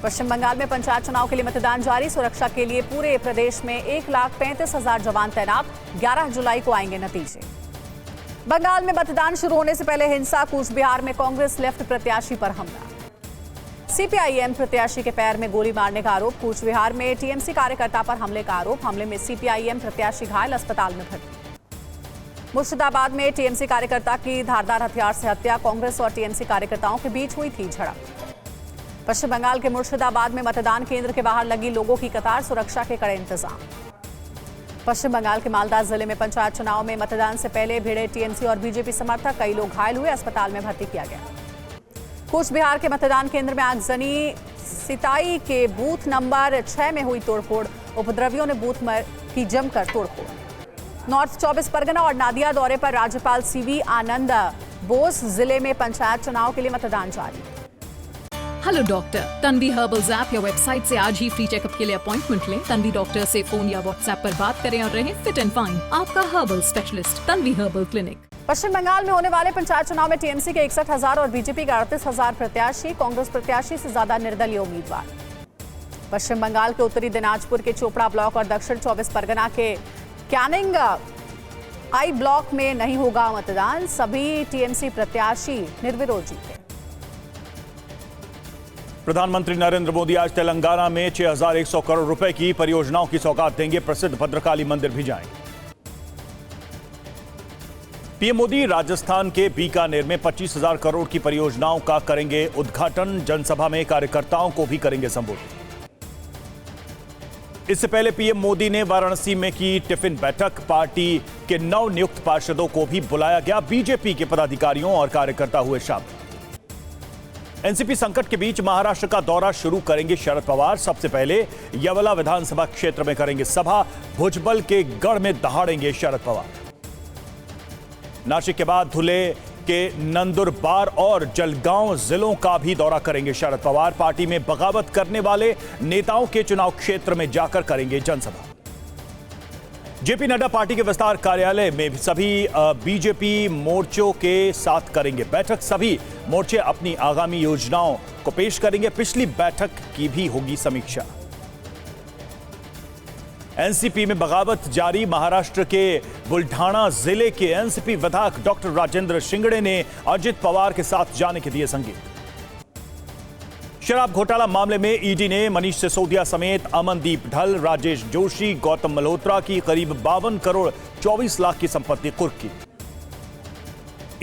पश्चिम बंगाल में पंचायत चुनाव के लिए मतदान जारी। सुरक्षा के लिए पूरे प्रदेश में 1,35,000 जवान तैनात। 11 जुलाई को आएंगे नतीजे। बंगाल में मतदान शुरू होने से पहले हिंसा। कूच बिहार में कांग्रेस लेफ्ट प्रत्याशी पर हमला। सीपीआईएम प्रत्याशी के पैर में गोली मारने का आरोप। कूच बिहार में टीएमसी कार्यकर्ता पर हमले का आरोप। हमले में सीपीआईएम प्रत्याशी घायल, अस्पताल में भर्ती। मुर्शिदाबाद में टीएमसी कार्यकर्ता की धारदार हथियार से हत्या। कांग्रेस और टीएमसी कार्यकर्ताओं के बीच हुई थी झड़प। पश्चिम बंगाल के मुर्शिदाबाद में मतदान केंद्र के बाहर लगी लोगों की कतार। सुरक्षा के कड़े इंतजाम। पश्चिम बंगाल के मालदा जिले में पंचायत चुनाव में मतदान से पहले भिड़े टीएमसी और बीजेपी समर्थक। कई लोग घायल हुए, अस्पताल में भर्ती किया गया। कूच बिहार के मतदान केंद्र में आगजनी। सिताई के बूथ नंबर 6 में हुई तोड़फोड़। उपद्रवियों ने बूथ में की जमकर तोड़फोड़। नॉर्थ 24 परगना और नादिया दौरे पर राज्यपाल सीवी आनंद बोस। जिले में पंचायत चुनाव के लिए मतदान जारी। Hello doctor, Tanvi herbals app या वेबसाइट से आज ही फ्री चेकअप के लिए अपॉइंटमेंट लें। तन्वी डॉक्टर से फोन या व्हाट्सएप पर बात करें और रहें फिट एंड फाइन। आपका herbal specialist Tanvi herbal clinic. Paschim Bengal में होने वाले पंचायत चुनाव में टीएमसी के 61,000 और बीजेपी के 38,000 प्रत्याशी। कांग्रेस प्रत्याशी से ज्यादा निर्दलीय उम्मीदवार। पश्चिम बंगाल के उत्तरी दिनाजपुर के चोपड़ा ब्लॉक और दक्षिण 24 परगना के कैनिंग आई ब्लॉक में नहीं होगा मतदान। सभी टीएमसी प्रत्याशी निर्विरोध जीते। प्रधानमंत्री नरेंद्र मोदी आज तेलंगाना में 6,100 करोड़ रुपए की परियोजनाओं की सौगात देंगे। प्रसिद्ध भद्रकाली मंदिर भी जाएंगे। पीएम मोदी राजस्थान के बीकानेर में 25,000 करोड़ की परियोजनाओं का करेंगे उद्घाटन। जनसभा में कार्यकर्ताओं को भी करेंगे संबोधित। इससे पहले पीएम मोदी ने वाराणसी में की टिफिन बैठक। पार्टी के नवनियुक्त पार्षदों को भी बुलाया गया। बीजेपी के पदाधिकारियों और कार्यकर्ता हुए शामिल। एनसीपी संकट के बीच महाराष्ट्र का दौरा शुरू करेंगे शरद पवार। सबसे पहले यवला विधानसभा क्षेत्र में करेंगे सभा। भुजबल के गढ़ में दहाड़ेंगे शरद पवार। नासिक के बाद धुले के नंदुरबार और जलगांव जिलों का भी दौरा करेंगे शरद पवार। पार्टी में बगावत करने वाले नेताओं के चुनाव क्षेत्र में जाकर करेंगे जनसभा। जेपी नड्डा पार्टी के विस्तार कार्यालय में सभी बीजेपी मोर्चों के साथ करेंगे बैठक। सभी मोर्चे अपनी आगामी योजनाओं को पेश करेंगे। पिछली बैठक की भी होगी समीक्षा। एनसीपी में बगावत जारी। महाराष्ट्र के बुल्ढाना जिले के एनसीपी विधायक डॉक्टर राजेंद्र शिंगड़े ने अजित पवार के साथ जाने के दिए संकेत। शराब घोटाला मामले में ईडी ने मनीष सिसोदिया समेत अमनदीप ढल, राजेश जोशी, गौतम मल्होत्रा की करीब 52 करोड़ 24 लाख की संपत्ति कुर्क की।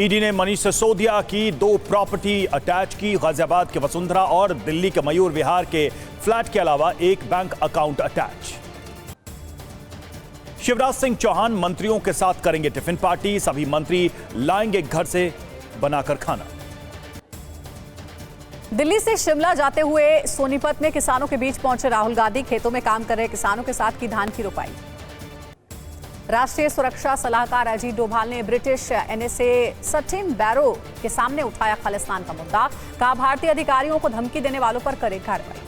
ईडी ने मनीष सिसोदिया की 2 प्रॉपर्टी अटैच की। गाजियाबाद के वसुंधरा और दिल्ली के मयूर विहार के फ्लैट के अलावा एक bank account attach. Shivraj Singh Chouhan मंत्रियों के साथ करेंगे टिफिन पार्टी। सभी मंत्री लाएंगे घर से बनाकर खाना। दिल्ली से शिमला जाते हुए सोनीपत में किसानों के बीच पहुंचे राहुल गांधी। खेतों में काम कर रहे किसानों के साथ की धान की रोपाई। राष्ट्रीय सुरक्षा सलाहकार अजीत डोभाल ने ब्रिटिश एनएसए सचिन बैरो के सामने उठाया खालिस्तान का मुद्दा। कहा भारतीय अधिकारियों को धमकी देने वालों पर करे कार्रवाई।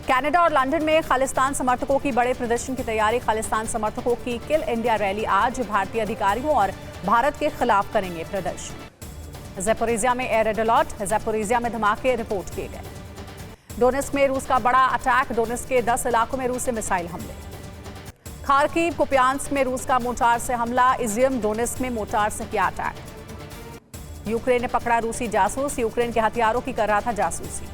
कनाडा और लंदन में खालिस्तान समर्थकों की बड़े प्रदर्शन की तैयारी। खालिस्तान समर्थकों की किल इंडिया रैली आज। भारतीय अधिकारियों और भारत के खिलाफ करेंगे प्रदर्शन। ज़ैपोरिज़िया में एयर रेड अलर्ट। ज़ैपोरिज़िया में धमाके रिपोर्ट किए गए। डोनेस्क में रूस का बड़ा अटैक। डोनेस्क के 10 इलाकों में रूस से मिसाइल हमले। खार्किव कुपियांस्क में रूस का मोर्टार से हमला। इजियम डोनेस्क में मोर्टार से किया अटैक। यूक्रेन ने पकड़ा रूसी जासूस। यूक्रेन के हथियारों की कर रहा था जासूसी।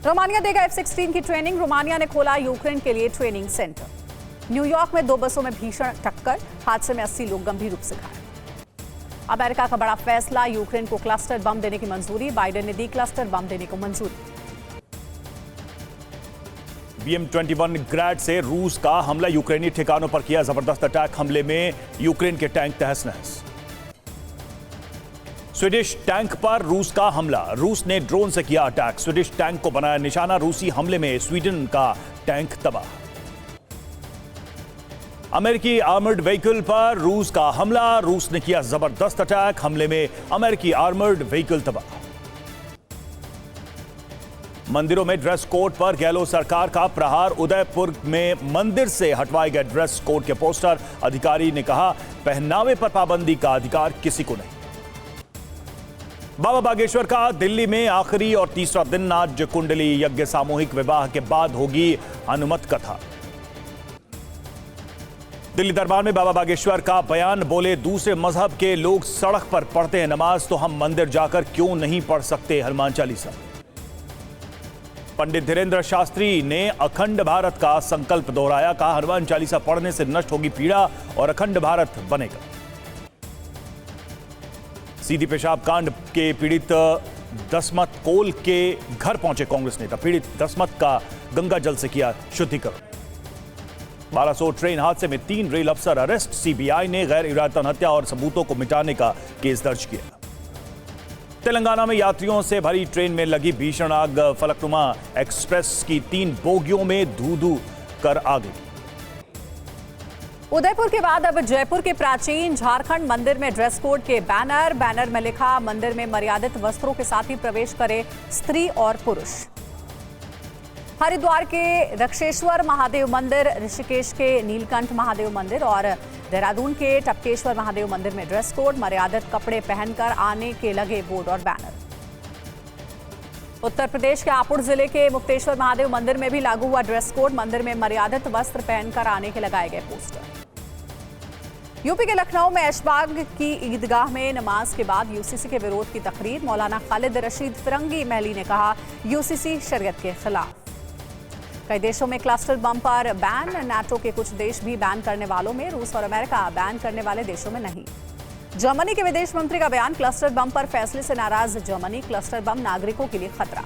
रोमानिया देगा F-16 की ट्रेनिंग। रोमानिया ने खोला यूक्रेन के लिए ट्रेनिंग सेंटर। न्यूयॉर्क में 2 बसों में भीषण टक्कर। हादसे में 80 लोग गंभीर रूप से घायल। अमेरिका का बड़ा फैसला। यूक्रेन को क्लस्टर बम देने की मंजूरी। बाइडेन ने दी क्लस्टर बम देने को मंजूरी। BM-21 ग्रैड से रूस का हमला। यूक्रेनी ठिकानों पर किया जबरदस्त अटैक। हमले में यूक्रेन के टैंक तहस नहस। स्वीडिश टैंक पर रूस का हमला। रूस ने ड्रोन से किया अटैक। स्वीडिश टैंक को बनाया निशाना। रूसी हमले में स्वीडन का टैंक तबाह। अमेरिकी आर्मर्ड व्हीकल पर रूस का हमला। रूस ने किया जबरदस्त अटैक। हमले में अमेरिकी आर्मर्ड व्हीकल तबाह। मंदिरों में ड्रेस कोड पर गहलोत सरकार का प्रहार। उदयपुर में मंदिर से हटवाए गए ड्रेस कोड के पोस्टर। अधिकारी ने कहा पहनावे पर पाबंदी का अधिकार किसी को नहीं। बाबा बागेश्वर का दिल्ली में आखिरी और तीसरा दिन आज कुंडली यज्ञ सामूहिक विवाह के बाद होगी अनुमत कथा। दिल्ली दरबार में बाबा बागेश्वर का बयान, बोले दूसरे मजहब के लोग सड़क पर पढ़ते हैं नमाज तो हम मंदिर जाकर क्यों नहीं पढ़ सकते हनुमान चालीसा। पंडित धीरेन्द्र शास्त्री ने अखंड भारत का संकल्प दोहराया, कहा हनुमान चालीसा पढ़ने से नष्ट होगी पीड़ा और अखंड भारत बनेगा। सीधी पेशाब कांड के पीड़ित दसमत कोल के घर पहुंचे कांग्रेस नेता, पीड़ित दसमत का गंगा जल से किया शुद्धिकरण। बालासोर ट्रेन हादसे में 3 रेल अफसर अरेस्ट, सीबीआई ने गैर इरादतन हत्या और सबूतों को मिटाने का केस दर्ज किया। तेलंगाना में यात्रियों से भरी ट्रेन में लगी भीषण आग, फलकनुमा एक्सप्रेस की 3 बोगियों में धू-धू कर आग लगी। उदयपुर के बाद अब जयपुर के प्राचीन झारखंड मंदिर में ड्रेस कोड के बैनर में लिखा, मंदिर में मर्यादित वस्त्रों के साथ ही प्रवेश करे स्त्री और पुरुष। हरिद्वार के दक्षेश्वर महादेव मंदिर, ऋषिकेश के नीलकंठ महादेव मंदिर और देहरादून के टपकेश्वर महादेव मंदिर में ड्रेस कोड, मर्यादित कपड़े पहनकर आने के लगे बोर्ड और बैनर। उत्तर प्रदेश के हापुड़ जिले के मुक्तेश्वर महादेव मंदिर में भी लागू हुआ ड्रेस कोड, मंदिर में मर्यादित वस्त्र पहनकर आने के लगाए गए पोस्टर। यूपी के लखनऊ में ऐशबाग की ईदगाह में नमाज के बाद यूसीसी के विरोध की तकरीर, मौलाना खालिद रशीद फिरंगी महली ने कहा यूसीसी शरीयत के खिलाफ। कई देशों में क्लस्टर बम पर बैन, नाटो के कुछ देश भी बैन करने वालों में, रूस और अमेरिका बैन करने वाले देशों में नहीं। जर्मनी के विदेश मंत्री का बयान, क्लस्टर बम पर फैसले से नाराज जर्मनी, क्लस्टर बम नागरिकों के लिए खतरा।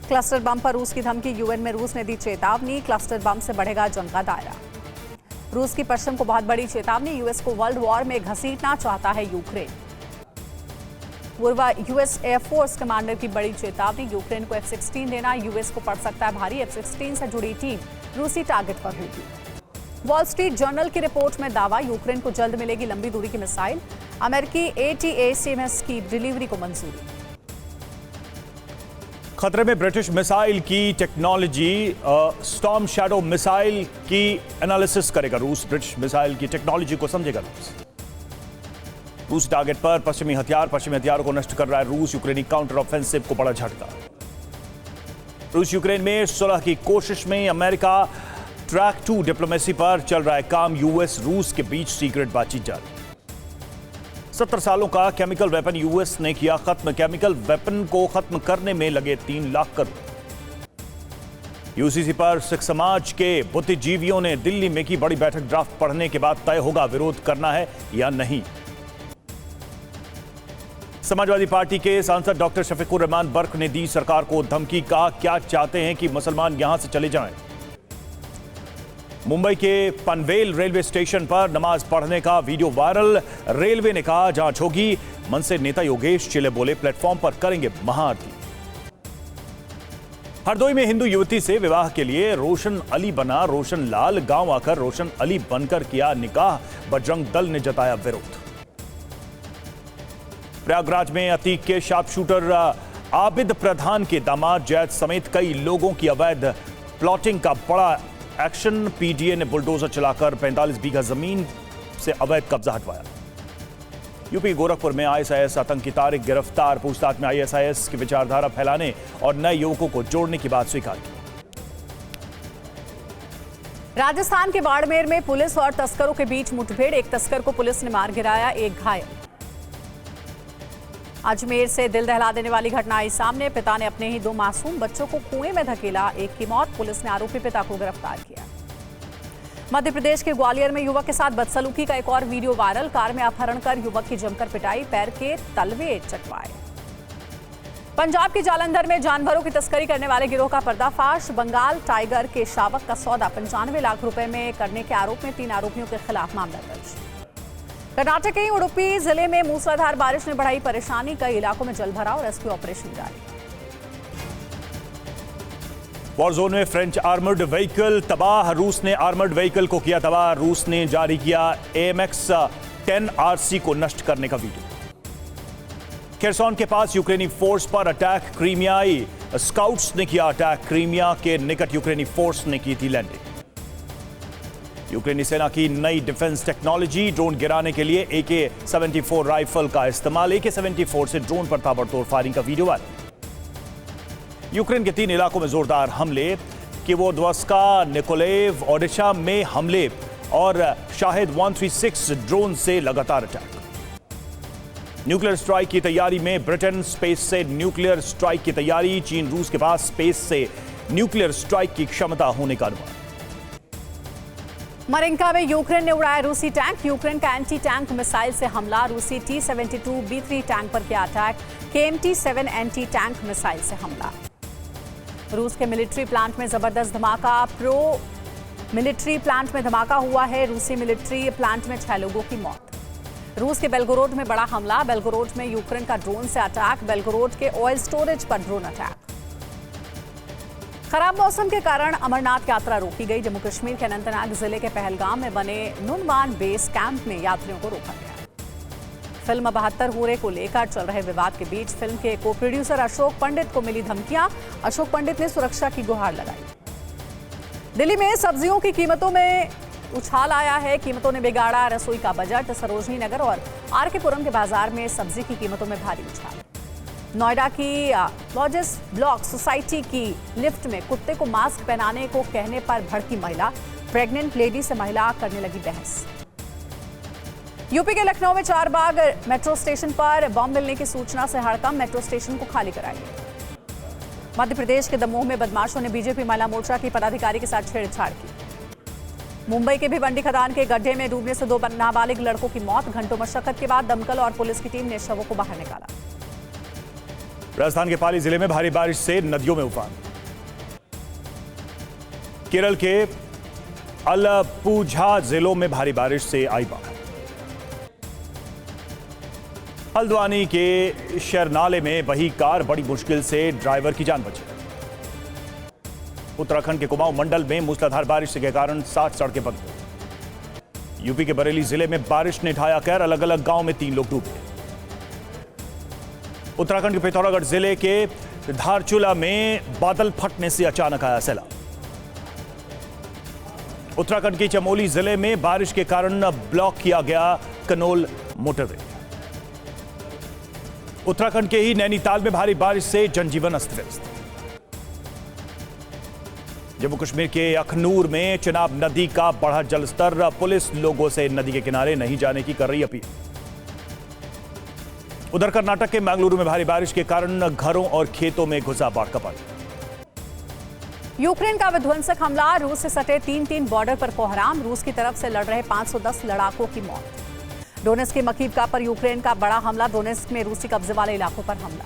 क्लस्टर बम पर रूस की धमकी, यूएन में रूस ने दी चेतावनी, क्लस्टर बम से बढ़ेगा जंग का दायरा। रूस की पश्चिम को बहुत बड़ी चेतावनी, यूएस को वर्ल्ड वॉर में घसीटना चाहता है यूक्रेन। पूर्व यूएस एयरफोर्स कमांडर की बड़ी चेतावनी, यूक्रेन को F-16 देना यूएस को पड़ सकता है भारी, F-16 से जुड़ी टीम रूसी टारगेट पर होगी। वॉल स्ट्रीट जर्नल की रिपोर्ट में दावा, यूक्रेन को जल्द मिलेगी लंबी दूरी की मिसाइल, अमेरिकी ATACMS की डिलीवरी को मंजूरी। खतरे में ब्रिटिश मिसाइल की टेक्नोलॉजी, स्टॉर्म शैडो मिसाइल की एनालिसिस करेगा रूस, ब्रिटिश मिसाइल की टेक्नोलॉजी को समझेगा रूस। रूस टारगेट पर पश्चिमी हथियारों को नष्ट कर रहा है रूस, यूक्रेनी काउंटर ऑफेंसिव को बड़ा झटका। रूस यूक्रेन में सुलह की कोशिश में अमेरिका, ट्रैक 2 डिप्लोमेसी पर चल रहा है काम, यूएस रूस के बीच सीक्रेट बातचीत जारी। 70 सालों का केमिकल वेपन यूएस ने किया खत्म, केमिकल वेपन को खत्म करने में लगे 3 लाख करोड़। यूसीसी पर सिख समाज के बुद्धिजीवियों ने दिल्ली में की बड़ी बैठक, ड्राफ्ट पढ़ने के बाद तय होगा विरोध करना है या नहीं। समाजवादी पार्टी के सांसद डॉक्टर शफीकुर रहमान बर्क ने दी सरकार को धमकी, कहा क्या चाहते हैं कि मुसलमान यहां से चले जाएं। मुंबई के पनवेल रेलवे स्टेशन पर नमाज पढ़ने का वीडियो वायरल, रेलवे ने कहा जांच होगी। मनसे नेता योगेश चिले बोले प्लेटफॉर्म पर करेंगे महाआरती। हरदोई में हिंदू युवती से विवाह के लिए रोशन अली बना रोशन लाल, गांव आकर रोशन अली बनकर किया निकाह, बजरंग दल ने जताया विरोध। प्रयागराज में अतीक के शार्प शूटर आबिद प्रधान के दामाद जैद समेत कई लोगों की अवैध प्लॉटिंग का बड़ा एक्शन, पीडीए ने बुलडोजर चलाकर 45 बीघा जमीन से अवैध कब्जा हटवाया। यूपी गोरखपुर में आईएसआईएस आतंकी तारिक गिरफ्तार, पूछताछ में आईएसआईएस की विचारधारा फैलाने और नए युवकों को जोड़ने की बात स्वीकार की। राजस्थान के बाड़मेर में पुलिस और तस्करों के बीच मुठभेड़, एक तस्कर को पुलिस ने मार गिराया, एक घायल। अजमेर से दिल दहला देने वाली घटना आई सामने, पिता ने अपने ही 2 मासूम बच्चों को कुएं में धकेला, एक की मौत, पुलिस ने आरोपी पिता को गिरफ्तार किया। मध्य प्रदेश के ग्वालियर में युवक के साथ बदसलूकी का एक और वीडियो वायरल, कार में अपहरण कर युवक की जमकर पिटाई, पैर के तलवे चटवाए। पंजाब के जालंधर में जानवरों की तस्करी करने वाले गिरोह का पर्दाफाश, बंगाल टाइगर के शावक का सौदा 95 लाख रुपए में करने के आरोप में 3 आरोपियों के खिलाफ मामला दर्ज। कर्नाटक के उडुपी जिले में मूसलाधार बारिश ने बढ़ाई परेशानी, कई इलाकों में जलभराव, रेस्क्यू ऑपरेशन जारी। वॉर जोन में फ्रेंच आर्मर्ड व्हीकल तबाह, रूस ने आर्मर्ड व्हीकल को किया तबाह, रूस ने जारी किया AMX-10 RC को नष्ट करने का वीडियो। खेरसॉन के पास यूक्रेनी फोर्स पर अटैक, क्रीमियाई स्काउट्स ने किया अटैक, क्रीमिया के निकट यूक्रेनी फोर्स ने की थी लैंडिंग। यूक्रेनी सेना की नई डिफेंस टेक्नोलॉजी, ड्रोन गिराने के लिए AK-74 राइफल का इस्तेमाल। AK-74 से ड्रोन पर ताबड़तोड़ फायरिंग का वीडियो वायरल। यूक्रेन के 3 इलाकों में जोरदार हमले, किवोर्दवस्का, निकोलेव, ओडिशा में हमले और शाहिद 136 ड्रोन से लगातार अटैक। न्यूक्लियर स्ट्राइक की तैयारी में ब्रिटेन, स्पेस से न्यूक्लियर स्ट्राइक की तैयारी। चीन, रूस के पास स्पेस से न्यूक्लियर स्ट्राइक की क्षमता होने का अनुमान। मरिंका में यूक्रेन ने उड़ाया रूसी टैंक। यूक्रेन का एंटी टैंक मिसाइल से हमला। रूसी T-72B3 टैंक पर किया attack. KMT-7 anti tank missile से हमला। रूस के मिलिट्री प्लांट में जबरदस्त धमाका। मिलिट्री प्लांट में धमाका हुआ है। रूसी मिलिट्री प्लांट में 6 लोगों की मौत। रूस के बेलगोरोड में बड़ा हमला। बेलगोरोड में यूक्रेन का ड्रोन से अटैक। बेलगोरोड के ऑयल स्टोरेज पर ड्रोन अटैक। खराब मौसम के कारण अमरनाथ यात्रा रोकी गई। जम्मू कश्मीर के अनंतनाग जिले के पहलगाम में बने नुनवान बेस कैंप में यात्रियों को रोका गया। फिल्म 72 हूरे को लेकर चल रहे विवाद के बीच फिल्म के को प्रोड्यूसर अशोक पंडित को मिली धमकियां। अशोक पंडित ने सुरक्षा की गुहार लगाई। दिल्ली में सब्जियों की कीमतों में उछाल आया है। कीमतों ने बिगाड़ा रसोई का बजट। सरोजनी नगर और आरके पुरम के बाजार में सब्जी की कीमतों में भारी उछाल। नोएडा की लॉजिस ब्लॉक सोसाइटी की लिफ्ट में कुत्ते को मास्क पहनाने को कहने पर भड़की महिला। प्रेग्नेंट लेडी से महिला करने लगी बहस। यूपी के लखनऊ में 4 बाग मेट्रो स्टेशन पर बम मिलने की सूचना से हड़कंप। मेट्रो स्टेशन को खाली कराइए। मध्य प्रदेश के दमोह में बदमाशों ने बीजेपी महिला मोर्चा की पदाधिकारी के साथ छेड़छाड़ की। मुंबई के भिवंडी खदान के गड्ढे में डूबने से 2 नाबालिग लड़कों की मौत। घंटों मशक्कत के बाद दमकल और पुलिस की टीम ने शवों को बाहर निकाला। राजस्थान के पाली जिले में भारी बारिश से नदियों में उफान। केरल के अलपुझा जिलों में भारी बारिश से आई बाढ़। हल्द्वानी के शरनाले में बही कार, बड़ी मुश्किल से ड्राइवर की जान बची। उत्तराखंड के कुमाऊं मंडल में मूसलाधार बारिश के कारण 60 सड़कें बंद हुई। यूपी के बरेली जिले में बारिश ने ढाया कहर। अलग अलग गांव में 3 लोग डूबे। उत्तराखंड के पिथौरागढ़ जिले के धारचूला में बादल फटने से अचानक आया सैलाब। उत्तराखंड के चमोली जिले में बारिश के कारण ब्लॉक किया गया कनोल मोटरवे। उत्तराखंड के ही नैनीताल में भारी बारिश से जनजीवन अस्त व्यस्त। जम्मू कश्मीर के अखनूर में चिनाब नदी का बढ़ा जलस्तर। पुलिस लोगों से नदी के किनारे नहीं जाने की कर रही अपील। उधर कर्नाटक के मंगलुरु में भारी बारिश के कारण घरों और खेतों में घुसा बाढ़ का पानी। यूक्रेन का विध्वंसक हमला। रूस से सटे 3 बॉर्डर पर कोहराम। रूस की तरफ से लड़ रहे 510 लड़ाकों की मौत। डोनेस्क की मकीवका पर यूक्रेन का बड़ा हमला। डोनेस्क में रूसी कब्जे वाले इलाकों पर हमला।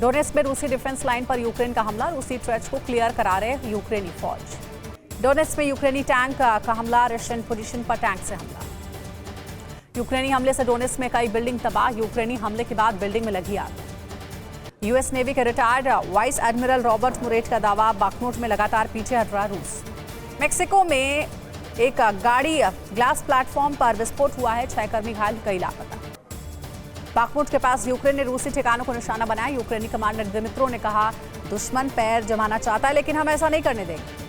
डोनेस्क में रूसी डिफेंस लाइन पर यूक्रेन का हमला। रूसी ट्रेच को क्लियर करा रहे यूक्रेनी फौज। डोनेस्क में यूक्रेनी टैंक का हमला। रशियन पोजीशन पर टैंक से हमला। यूक्रेनी हमले से डोनेस्क में कई बिल्डिंग तबाह। यूक्रेनी हमले के बाद बिल्डिंग में लगी आग। यूएस नेवी के रिटायर्ड वाइस एडमिरल रॉबर्ट मुरेट का दावा। बाखमुट में लगातार पीछे हट रहा रूस। मेक्सिको में एक गाड़ी ग्लास प्लेटफॉर्म पर विस्फोट हुआ है। 6 कर्मी घायल, कई लापता। बाखमुट के पास यूक्रेन ने रूसी ठिकानों को निशाना बनाया। यूक्रेनी कमांडर दिमित्रो ने कहा, दुश्मन पैर जमाना चाहता है लेकिन हम ऐसा नहीं करने देंगे।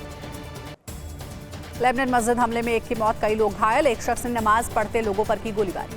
लेबनान मस्जिद हमले में 1 की मौत, कई लोग घायल। एक शख्स ने नमाज पढ़ते लोगों पर की गोलीबारी।